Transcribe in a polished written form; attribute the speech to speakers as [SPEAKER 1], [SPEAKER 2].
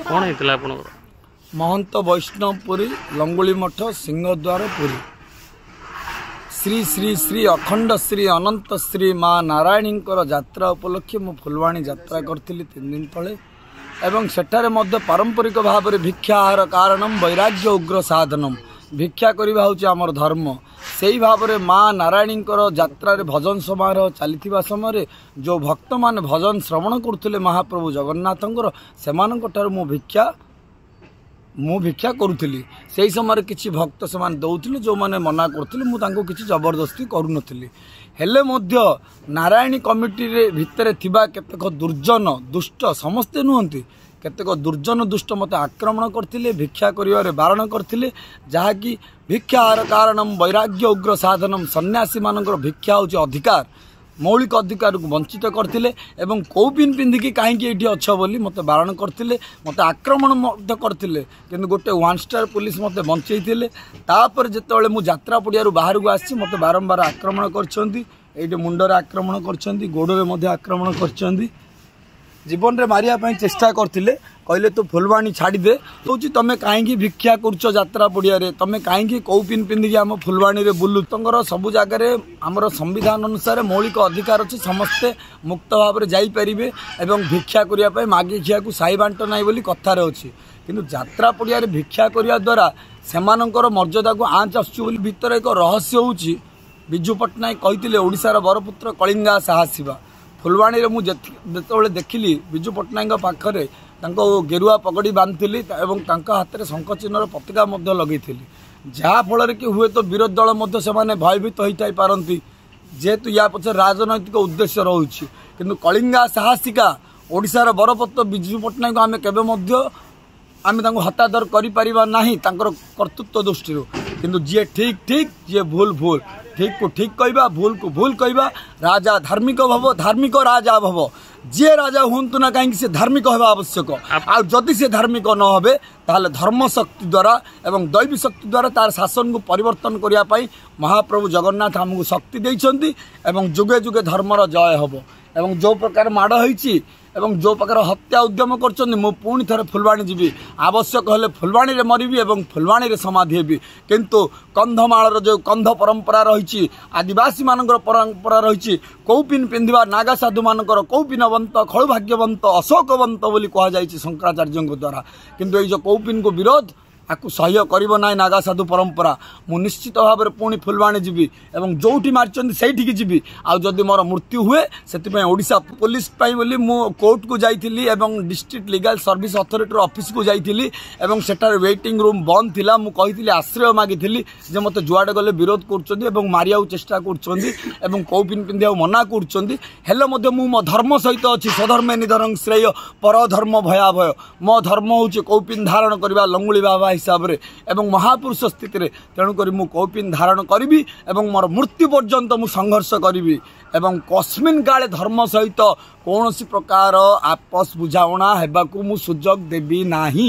[SPEAKER 1] कौन होता है
[SPEAKER 2] महंत वैष्णवपुरी लंगुली मठ सिंहद्वार पुरी श्री श्री श्री अखंड श्री अनंत श्री माँ नारायणी यात्रा उपलक्षे मु फुलवाणी यात्रा करी 3 दिन तले एवं सेठारे मध्य पारंपरिक भाव में भिक्षाहार कारणम वैराग्य उग्र साधनम भिक्षा करवा हूँ आमर धर्म से ही भाव में माँ नारायणी यात्रा भजन समारोह चली समय जो भक्त मान भजन श्रवण करुले महाप्रभु जगन्नाथंकर से मु भिक्षा करुली से समय किसी भक्त से दौले जो मैंने मना करते मुझे जबरदस्ती करुनली हेले मध्य नारायणी कमिटी भितर थिबा केतेक दुर्जन दुष्ट समस्ते नुहंती केतेक दुर्जन दुष्ट मत आक्रमण करथिले भिक्षा करिवारे बारण करथिले जहाँकि भिक्षाहार कारणम वैराग्य उग्र साधनम सन्यासी मानकर भिक्षा होची अधिकार मौलिक अधिकार को वंचित करथिले एवं कौपिन पिंधिकी कहीं ये अच्छ बोली मत बारण करथिले मत आक्रमण करथिले किंतु गोटे 1 स्टार पुलिस मत बंचैथिले तापर जेतेबेले मु यात्रा पड़ियारू बाहर को आसी मत बारंबार आक्रमण करछंती एटे मुंडरे आक्रमण करछंती गोड़रे मध्य आक्रमण करछंती जीवन रे मारिया पई चेष्टा करथिले कहले तो फुलवाणी छाड़ी दे तो तमें कहीं भिक्षा करुच यात्रा पड़िया तमें कहीं कौपिन पिंधिकी आम फुलवाणी रे बुलु तंगर सबु जगार आमर संविधान अनुसार मौलिक अधिकार अच्छे समस्ते मुक्त भाव में जापरें एवं भिक्षा करने मागे खिया को साई बांट ना बोली कथार अच्छी किंतु यात्रा पड़िया भिक्षा करने द्वारा से मर्यादा को आँच आसुची भितर एक रहस्य होची विजु पट्टनायक कहते ओडिशार बरपुत्र कलिंगा साहसिबा फुलवाणी रे मुझे देखिली विजु पट्टनायक पाखरे गेरुआ पगड़ी बांधि हाथ में शंख चिन्हर पताका लगे जहाँफल कि हुए तो विरोधी दल से भयभीत होता पारती जेहेतु या पचे राजनैतिक उद्देश्य रही किंतु कलिंगा साहसिका ओडिशार बरपुत्र विजु पट्टनायक आम केवे आम हतादर कर कर्तृत्व दृष्टि किंतु जी ठीक ठीक जी भूल भूल ठीक को ठीक कहवा भूल को भूल कहवा राजा धार्मिक भव धार्मिक राजा भव जी राजा हूँ ना कहीं से धार्मिक होगा आवश्यक आदि से धार्मिक न हे ताहले धर्म शक्ति द्वारा एवं दैवी शक्ति द्वारा तार शासन को परिवर्तन करने महाप्रभु जगन्नाथ आमको शक्ति देइछंती एवं जुगे जुगे धर्मर जय हब एवं जो प्रकार माड़ होइछि एवं जो प्रकार हत्या उद्यम कर पुणी थे फुलवाणी जीवी आवश्यक हेले फुलवाणी रे मरबी एवं फुलवाणी रे समाधि हेबी किंतु कंधमाल जो कंध परंपरा रही आदिवासी मानकर परंपरा रही कौपिन पिंधिबा नागा साधु मानकर कौपिनवंत खलुभाग्यवंत अशोकवंत बोली कहुई शंकराचार्य द्वारा किंतु ये कौपिन को विरोध आपको सह्य करना नागा साधु परंपरा मु निश्चित भाव में पुणी फुलवाणी जीवी एवं जोठी मार्चंती सेठी जीवी आदि मोर मृत्यु हुए से ओडिशा पुलिस बोली मु कोर्ट को जाइली एवं district legal service authority office को जाइली एवं सेठार वेटिंग रूम बंद थिला मु कहिथिली आश्रय मागिथिली जे मते जुआडे गले विरोध करछंती एवं मारिया चेष्टा करछंती एवं कौपिन पिंधिया मना करछंती हेले मते मु मो धर्म सहित अछि स्वधर्मे निधरं श्रेय परधर्म भयाभय मो धर्म होछि कौपिन धारण करबा लंगुली बाबा हिसाब रे एवं महापुरुष स्थिति रे तेणुक मु कौपिन धारण करी एवं मोर मृत्यु पर्यंत मु संघर्ष करी एवं कस्मिन काले धर्म सहित कौन प्रकार आपस बुझाणा हेबाकू मु सुजोग देबी नाही।